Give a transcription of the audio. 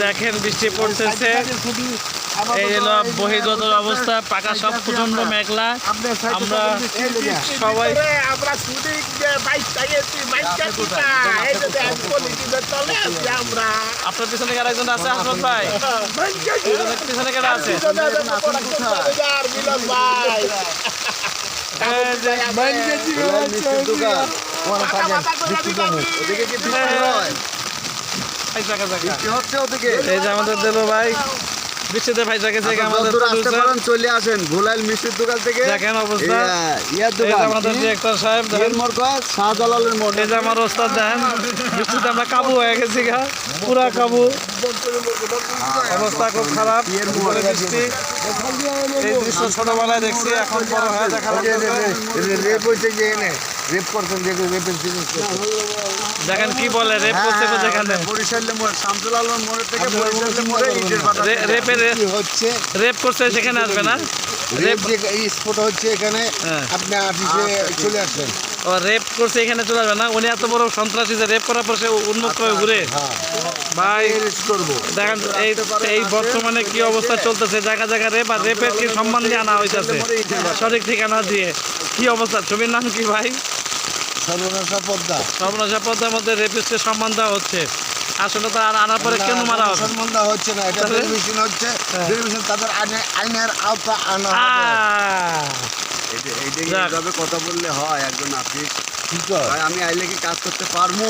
দেখেন বৃষ্টি পড়তেছে, এই হলো বহির্গত অবস্থা, পাকা সব প্রচন্ড মেঘলা। আমরা সবাই আপনার পিছনে কার একজন আছে হাসমত ভাই, পিছনে কারা আছে? এই যে আমাদের দেলো ভাই বৃষ্টিতে ভাই জায়গাছে আমাদের চলে আসেন ভোলাইল মিষ্টির দোকান থেকে। দেখেন অবস্থা, আমাদের ডিরেক্টর সাহেব শাহজালালের মোড়। এই যে আমার ওস্তাদ দেখেন, বৃষ্টিতে আমরা কাবু হয়ে গেছি গা, পুরা কাবু অবস্থা, খুব খারাপ বৃষ্টি। এই দৃশ্য ছোটবেলায় দেখছি, এখন বড় হয়ে দেখা দেখেন কি বলে রেপ করছে যেখানে রেপ করছে সেখানে আসবে না, রেপ স্পট হচ্ছে এখানে, আপনি অফিসে চলে আসবেন। ও রেপ করছে এখানে চলে আসবে না, উনি এত বড় সন্ত্রাসী যে রেপ করার পর সে উন্মুক্ত হয়ে ঘুরে। ভাই দেখেন এই বর্তমানে কি অবস্থা চলতেছে, জায়গা জায়গা রেপ, আর রেপের কি সম্মান দিয়ে আনা হইতেছে সঠিক ঠিকানা দিয়ে। কি অবস্থা, ছবির নাম কি ভাই? সর্বনাশা পদ্মার মধ্যে রেপিস্টের সম্মান দেওয়া হচ্ছে। আসলে তো আর আনার পরে কেন মারা হবে? সম্মান দেওয়া হচ্ছে না, এটা টেলিভিশন হচ্ছে, টেলিভিশন তাদের আইনের আওতা আনা হবে। এইভাবে কথা বললে হয় একজন নাপিত? আমি আইলে কি কাজ করতে পারবো?